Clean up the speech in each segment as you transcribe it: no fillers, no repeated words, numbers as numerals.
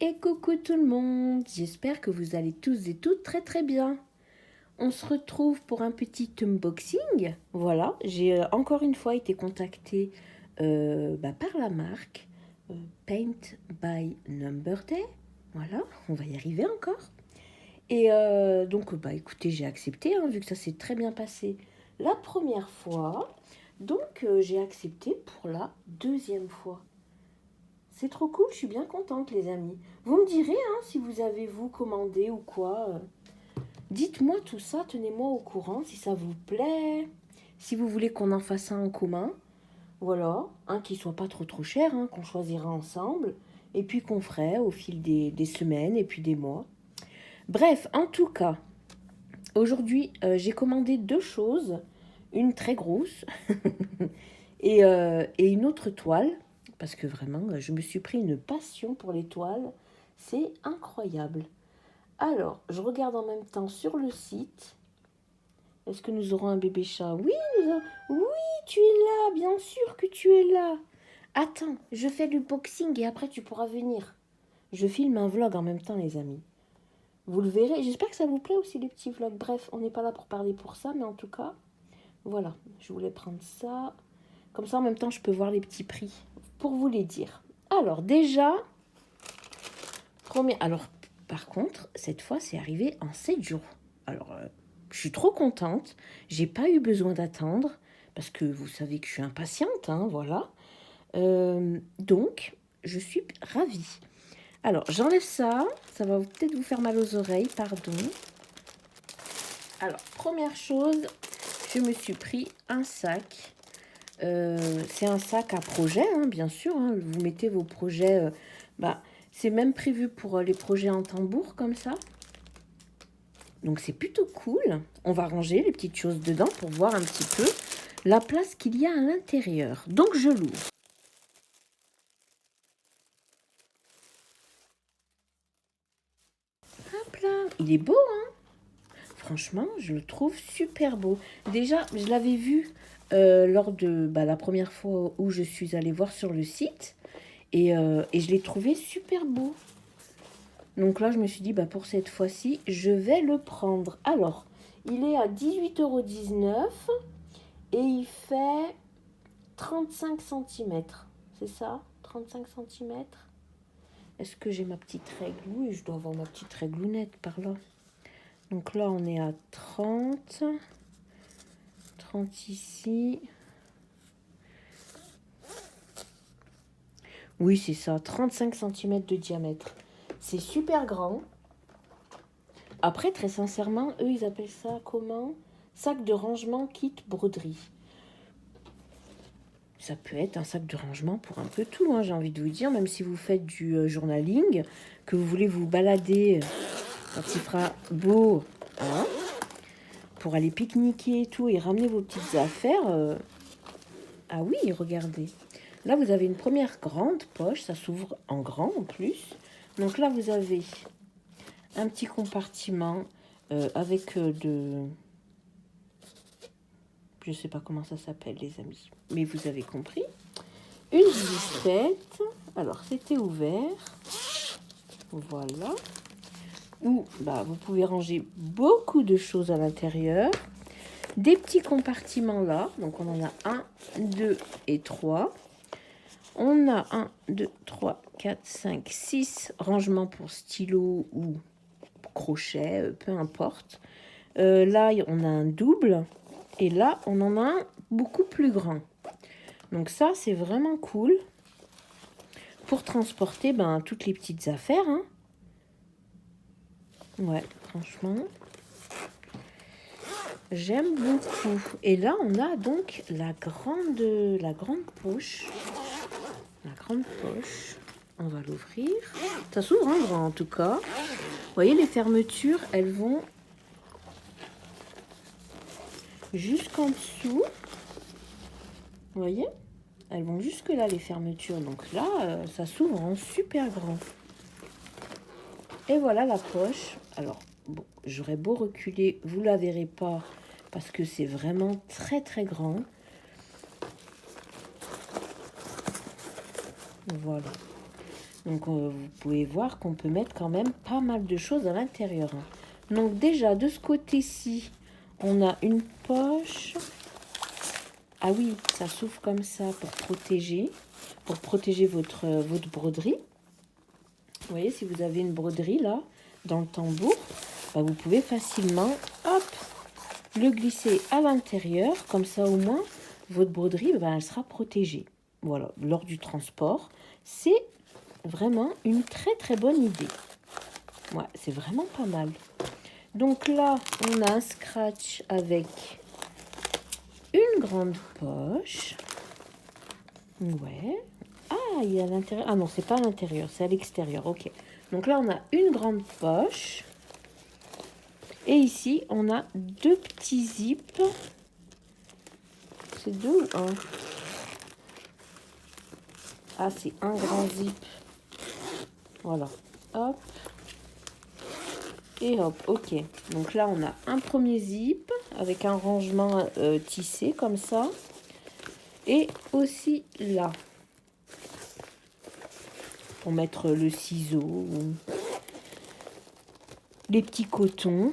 Et coucou tout le monde, j'espère que vous allez tous et toutes très très bien. On se retrouve pour un petit unboxing. Voilà, j'ai encore une fois été contactée par la marque Paint by Number Day. Voilà, on va y arriver encore. Et donc, écoutez, j'ai accepté, vu que ça s'est très bien passé la première fois. Donc, j'ai accepté pour la deuxième fois. C'est trop cool, je suis bien contente les amis. Vous me direz si vous avez vous commandé ou quoi. Dites-moi tout ça, tenez-moi au courant si ça vous plaît. Si vous voulez qu'on en fasse un en commun. Voilà, qui soit pas trop cher, qu'on choisira ensemble. Et puis qu'on ferait au fil des semaines et puis des mois. Bref, en tout cas, aujourd'hui j'ai commandé 2 choses. Une très grosse et une autre toile. Parce que vraiment, je me suis pris une passion pour les toiles. C'est incroyable. Alors, je regarde en même temps sur le site. Est-ce que nous aurons un bébé chat? Oui, oui, tu es là, bien sûr que tu es là. Attends, je fais le boxing et après tu pourras venir. Je filme un vlog en même temps, les amis. Vous le verrez. J'espère que ça vous plaît aussi, les petits vlogs. Bref, on n'est pas là pour parler pour ça, mais en tout cas, voilà. Je voulais prendre ça. Comme ça, en même temps, je peux voir les petits prix pour vous les dire. Alors, déjà, alors, par contre, cette fois, c'est arrivé en 7 jours. Alors, je suis trop contente. J'ai pas eu besoin d'attendre parce que vous savez que je suis impatiente, voilà. Donc, je suis ravie. Alors, j'enlève ça. Ça va peut-être vous faire mal aux oreilles, pardon. Alors, première chose, je me suis pris un sac. C'est un sac à projet, bien sûr. Vous mettez vos projets. C'est même prévu pour les projets en tambour, comme ça. Donc, c'est plutôt cool. On va ranger les petites choses dedans pour voir un petit peu la place qu'il y a à l'intérieur. Donc, je l'ouvre. Hop là, il est beau, Franchement, je le trouve super beau. Déjà, je l'avais vu lors de la première fois où je suis allée voir sur le site. Et je l'ai trouvé super beau. Donc là, je me suis dit, pour cette fois-ci, je vais le prendre. Alors, il est à 18,19 € et il fait 35 cm. C'est ça? 35 cm. Est-ce que j'ai ma petite règle? Oui, je dois avoir ma petite réglounette par là. Donc là, on est à 30. 30 ici. Oui, c'est ça. 35 cm de diamètre. C'est super grand. Après, très sincèrement, eux, ils appellent ça comment? Sac de rangement kit broderie. Ça peut être un sac de rangement pour un peu tout, j'ai envie de vous dire. Même si vous faites du journaling, que vous voulez vous balader quand il fera beau, pour aller pique-niquer et tout, et ramener vos petites affaires. Ah oui, regardez. Là, vous avez une première grande poche. Ça s'ouvre en grand en plus. Donc là, vous avez un petit compartiment avec de... Je ne sais pas comment ça s'appelle, les amis. Mais vous avez compris. Une listette. Alors, c'était ouvert. Voilà. Où vous pouvez ranger beaucoup de choses à l'intérieur. Des petits compartiments là. Donc, on en a 1, 2 et 3. On a 1, 2, 3, 4, 5, 6 rangements pour stylo ou crochet, peu importe. Là, on a un double. Et là, on en a un beaucoup plus grand. Donc ça, c'est vraiment cool pour transporter toutes les petites affaires. Ouais, franchement, j'aime beaucoup. Et là, on a donc la grande poche. La grande poche. On va l'ouvrir. Ça s'ouvre en grand, en tout cas. Vous voyez, les fermetures, elles vont jusqu'en dessous. Vous voyez? Elles vont jusque là, les fermetures. Donc là, ça s'ouvre en super grand. Et voilà la poche. Alors, bon, j'aurais beau reculer, vous la verrez pas parce que c'est vraiment très très grand. Voilà. Donc, vous pouvez voir qu'on peut mettre quand même pas mal de choses à l'intérieur. Donc, déjà, de ce côté-ci, on a une poche. Ah oui, ça s'ouvre comme ça pour protéger votre broderie. Vous voyez, si vous avez une broderie là, dans le tambour, bah, vous pouvez facilement, hop, le glisser à l'intérieur. Comme ça, au moins, votre broderie, bah, elle sera protégée. Voilà, lors du transport, c'est vraiment une très très bonne idée. Ouais, c'est vraiment pas mal. Donc là, on a un scratch avec une grande poche. Ouais. Ah, il y a à l'intérieur. Ah non, c'est pas à l'intérieur, c'est à l'extérieur. Ok. Donc là, on a une grande poche. Et ici, on a deux petits zips. C'est deux ou un? Ah, c'est un grand zip. Voilà. Hop. Et hop, ok. Donc là, on a un premier zip avec un rangement tissé comme ça. Et aussi là. Pour mettre le ciseau ou les petits cotons.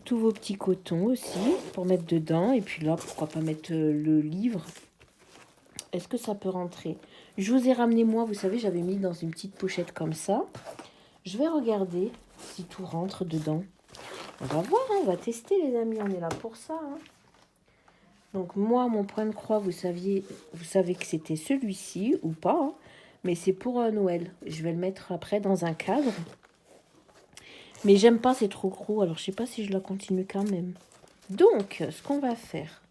Tous vos petits cotons aussi pour mettre dedans. Et puis là, pourquoi pas mettre le livre. Est-ce que ça peut rentrer? Je vous ai ramené moi, vous savez, j'avais mis dans une petite pochette comme ça. Je vais regarder si tout rentre dedans. On va voir, hein, on va tester les amis, on est là pour ça. Hein. Donc moi, mon point de croix, vous savez que c'était celui-ci ou pas. Hein, mais c'est pour Noël. Je vais le mettre après dans un cadre. Mais j'aime pas, c'est trop gros. Alors je sais pas si je la continue quand même. Donc, ce qu'on va faire,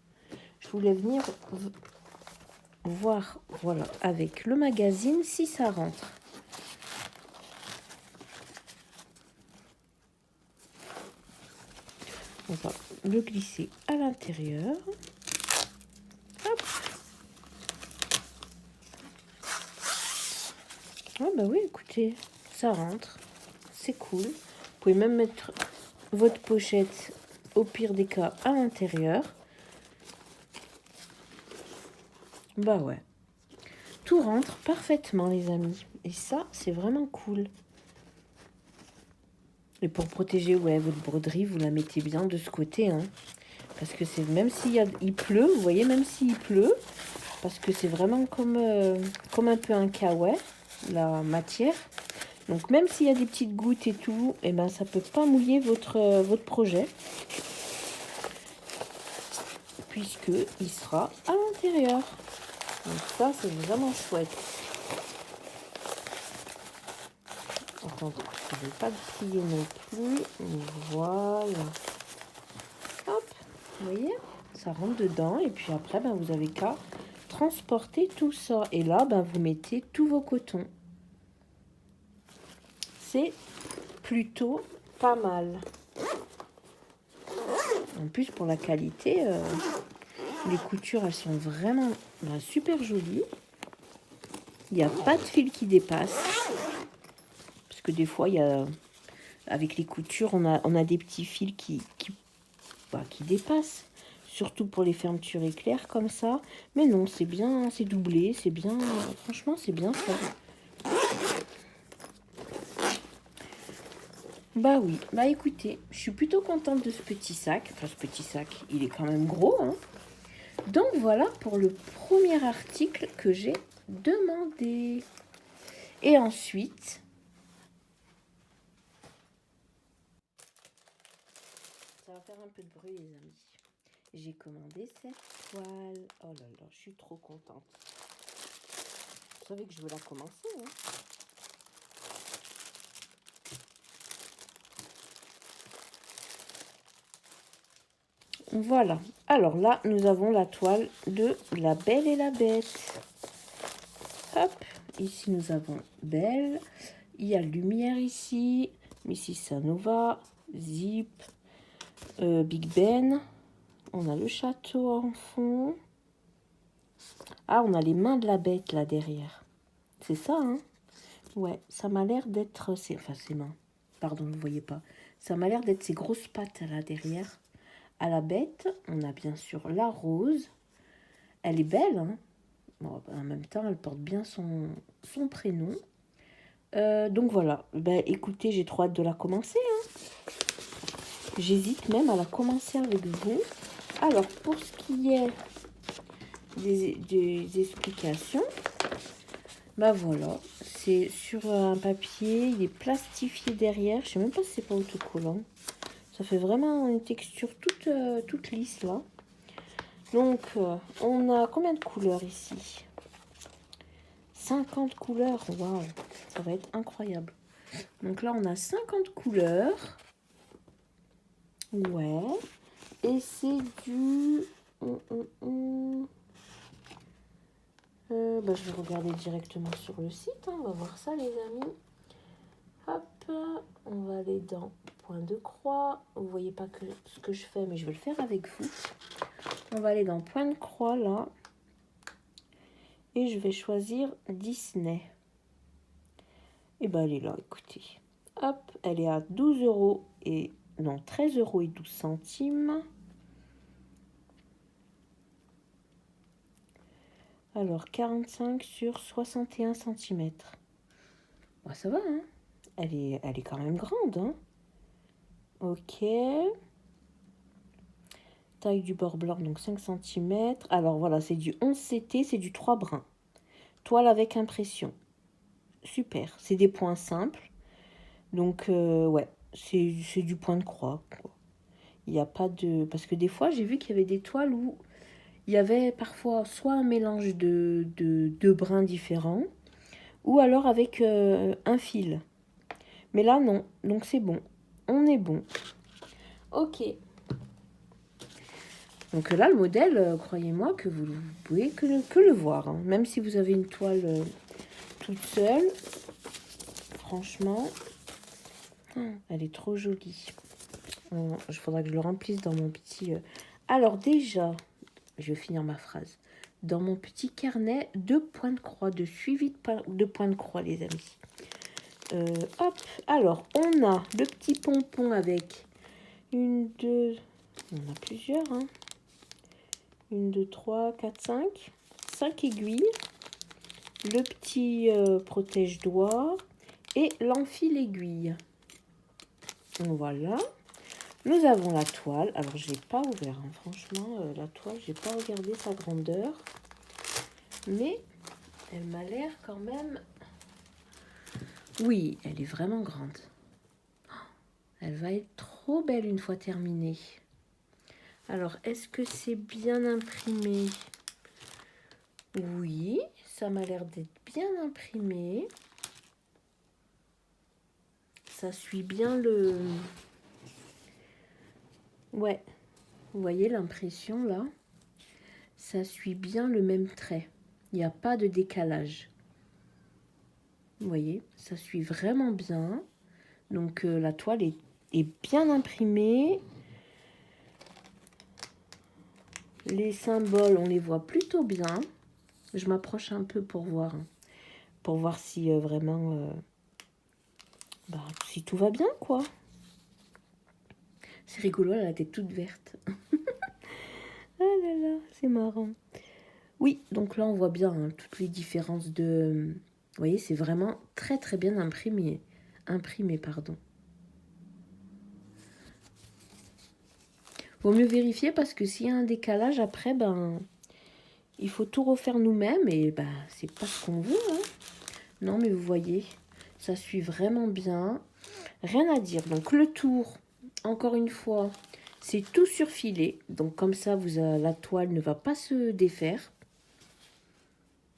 je voulais venir voir, voilà, avec le magazine si ça rentre. On va le glisser à l'intérieur. Hop. Ah bah oui, écoutez, ça rentre. C'est cool. Vous pouvez même mettre votre pochette, au pire des cas, à l'intérieur. Bah ouais. Tout rentre parfaitement, les amis. Et ça, c'est vraiment cool. Et pour protéger votre broderie, vous la mettez bien de ce côté. Hein. Parce que c'est même il pleut, vous voyez, même s'il pleut, parce que c'est vraiment comme un peu un kawaii, la matière. Donc même s'il y a des petites gouttes et tout, et ben ça peut pas mouiller votre projet. Puisque il sera à l'intérieur. Donc ça, c'est vraiment chouette. Attendez, je ne vais pas le plier non plus. Voilà. Hop, vous voyez, ça rentre dedans. Et puis après, ben, vous avez qu'à transporter tout ça. Et là, ben, vous mettez tous vos cotons. C'est plutôt pas mal. En plus, pour la qualité, les coutures, elles sont vraiment super jolies. Il n'y a pas de fil qui dépasse. Parce que des fois, avec les coutures, on a des petits fils qui dépassent. Surtout pour les fermetures éclairs comme ça. Mais non, c'est bien, c'est doublé, c'est bien. Franchement, c'est bien ça. Bah oui, bah écoutez, je suis plutôt contente de ce petit sac. Enfin, ce petit sac, il est quand même gros. Hein. Donc voilà pour le premier article que j'ai demandé. Et ensuite, ça va faire un peu de bruit les amis. J'ai commandé cette toile. Oh là là, je suis trop contente. Vous savez que je veux la commencer. Hein. Voilà. Alors là, nous avons la toile de La Belle et la Bête. Hop. Ici, nous avons Belle. Il y a Lumière ici. Mrs. Sanova. Zip. Big Ben. On a le château en fond. Ah, on a les mains de la bête là derrière. C'est ça, hein? Ouais, ça m'a l'air d'être... Enfin, ses mains. Pardon, vous ne voyez pas. Ça m'a l'air d'être ses grosses pattes là derrière. À la bête, on a bien sûr la rose. Elle est belle, hein? Bon, en même temps, elle porte bien son prénom. Donc voilà, ben, écoutez, j'ai trop hâte de la commencer, hein. J'hésite même à la commencer avec vous. Alors, pour ce qui est des explications, bah voilà, c'est sur un papier, il est plastifié derrière. Je sais même pas si c'est pas autocollant. Ça fait vraiment une texture toute lisse là. Donc, on a combien de couleurs ici? 50 couleurs, waouh, ça va être incroyable. Donc là, on a 50 couleurs. Ouais. Et c'est du... bah, je vais regarder directement sur le site. Hein. On va voir ça, les amis. Hop, on va aller dans point de croix. Vous voyez pas que ce que je fais, mais je vais le faire avec vous. On va aller dans point de croix, là. Et je vais choisir Disney. Et ben, elle est là, écoutez. Hop, elle est à 12 euros et... Non, 13 euros et 12 centimes. Alors, 45 sur 61 cm. Bon, ça va, hein? Elle est quand même grande, hein? Ok. Taille du bord blanc, donc 5 cm. Alors, voilà, c'est du 11 CT, c'est du 3 brins. Toile avec impression. Super. C'est des points simples. Donc, ouais, c'est du point de croix, quoi. Il n'y a pas de... Parce que des fois, j'ai vu qu'il y avait des toiles où il y avait parfois soit un mélange de brins différents, ou alors avec un fil. Mais là, non. Donc, c'est bon. On est bon. Ok. Donc là, le modèle, croyez-moi que vous pouvez que le voir. Hein. Même si vous avez une toile toute seule. Franchement, elle est trop jolie. Il faudra que je le remplisse dans mon petit... Alors déjà, je vais finir ma phrase. Dans mon petit carnet de points de croix, de suivi de points de croix, les amis. Hop, alors, on a le petit pompon avec une, deux... On a plusieurs, hein. 1, 2, 3, 4, 5. 5 aiguilles. Le petit protège-doigt. Et l'enfile-aiguille. Voilà. Nous avons la toile. Alors, je n'ai pas ouvert. Hein. Franchement, la toile, je n'ai pas regardé sa grandeur. Mais elle m'a l'air quand même... Oui, elle est vraiment grande. Elle va être trop belle une fois terminée. Alors, est-ce que c'est bien imprimé? Oui, ça m'a l'air d'être bien imprimé. Ça suit bien le... Ouais, vous voyez l'impression là? Ça suit bien le même trait. Il n'y a pas de décalage. Vous voyez, ça suit vraiment bien. Donc la toile est bien imprimée. Les symboles, on les voit plutôt bien. Je m'approche un peu pour voir si vraiment... si tout va bien, quoi. C'est rigolo, elle a la tête toute verte. Ah là là, c'est marrant. Oui, donc là, on voit bien hein, toutes les différences de... Vous voyez, c'est vraiment très très bien imprimé. Imprimé, pardon. Vaut mieux vérifier parce que s'il y a un décalage, après, il faut tout refaire nous-mêmes et c'est pas ce qu'on veut. Hein. Non, mais vous voyez, ça suit vraiment bien. Rien à dire. Donc, le tour, encore une fois, c'est tout surfilé. Donc, comme ça, la toile ne va pas se défaire.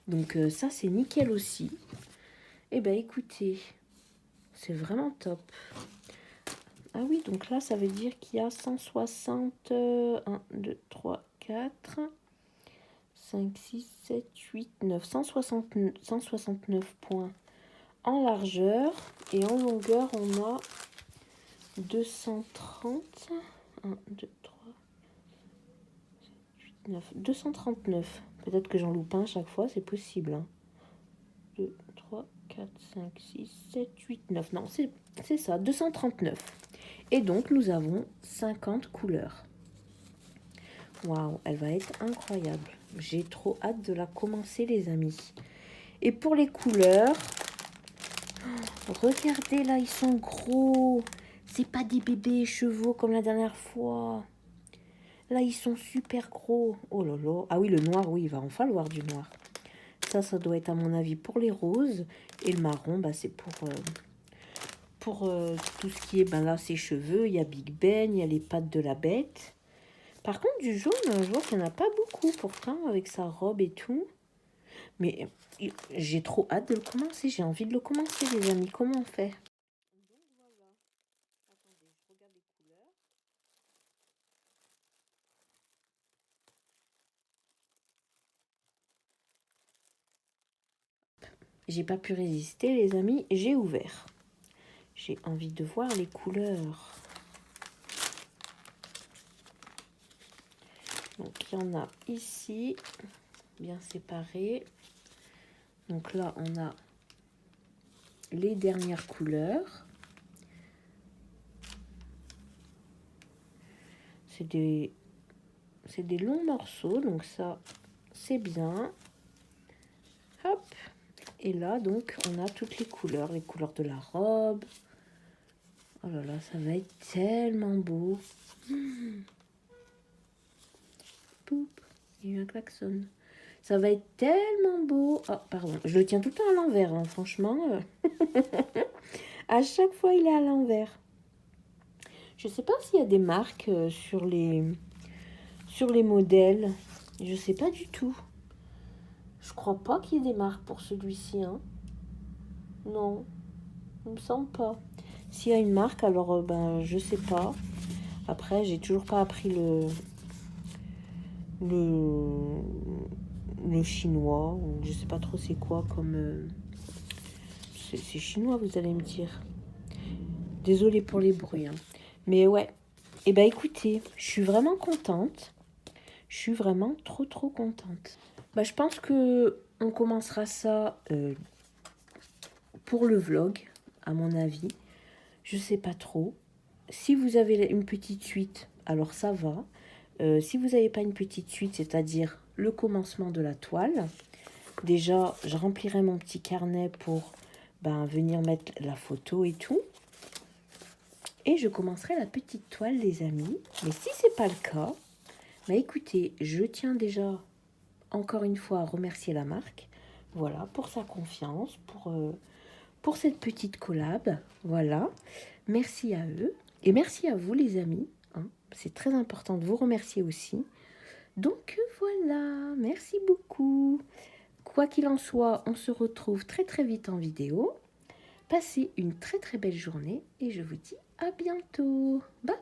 Donc, ça, c'est nickel aussi. Eh bien, écoutez, c'est vraiment top. Ah oui, donc là, ça veut dire qu'il y a 160... 1, 2, 3, 4... 5, 6, 7, 8, 9... 169 points en largeur. Et en longueur, on a 230... 1, 2, 3... 7, 8, 9... 239. Peut-être que j'en loupe un chaque fois, c'est possible. Hein. 2, 3, 4, 5, 6, 7, 8, 9. Non, c'est ça, 239. Et donc, nous avons 50 couleurs. Waouh, elle va être incroyable. J'ai trop hâte de la commencer, les amis. Et pour les couleurs, Regardez là, ils sont gros. C'est pas des bébés chevaux comme la dernière fois. Là, ils sont super gros. Oh là là. Ah oui, le noir, oui, il va en falloir du noir. Ça doit être à mon avis pour les roses. Et le marron, bah, c'est pour tout ce qui est, ben là, ses cheveux. Il y a Big Ben, il y a les pattes de la bête. Par contre, du jaune, je vois qu'il n'y en a pas beaucoup pourtant, avec sa robe et tout. Mais j'ai trop hâte de le commencer. J'ai envie de le commencer, les amis. Comment on fait? Donc voilà. Attendez, je regarde les couleurs. J'ai pas pu résister, les amis. J'ai ouvert. J'ai envie de voir les couleurs. Donc, il y en a ici, bien séparés. Donc là, on a les dernières couleurs. C'est des longs morceaux, donc ça, c'est bien. Hop. Et là, donc, on a toutes les couleurs de la robe. Oh là là, ça va être tellement beau. Poup, il y a eu un klaxon. Ça va être tellement beau. Oh, pardon, je le tiens tout le temps à l'envers, hein, franchement. À chaque fois, il est à l'envers. Je sais pas s'il y a des marques sur les modèles. Je sais pas du tout. Je crois pas qu'il y ait des marques pour celui-ci. Hein. Non, il me semble pas. S'il y a une marque, alors ben je sais pas. Après, j'ai toujours pas appris le chinois. Ou je sais pas trop c'est quoi comme. C'est chinois, vous allez me dire. Désolée pour les bruits. Hein. Mais ouais. Eh ben écoutez, je suis vraiment contente. Je suis vraiment trop contente. Bah, je pense que on commencera ça pour le vlog, à mon avis. Je sais pas trop. Si vous avez une petite suite, alors ça va. Si vous n'avez pas une petite suite, c'est-à-dire le commencement de la toile, déjà, je remplirai mon petit carnet pour venir mettre la photo et tout. Et je commencerai la petite toile, les amis. Mais si c'est pas le cas, bah écoutez, je tiens déjà encore une fois à remercier la marque. Voilà, pour sa confiance, pour cette petite collab. Voilà, merci à eux. Et merci à vous, les amis. Hein. C'est très important de vous remercier aussi. Donc voilà, merci beaucoup. Quoi qu'il en soit, on se retrouve très vite en vidéo. Passez une très belle journée et je vous dis à bientôt. Bye.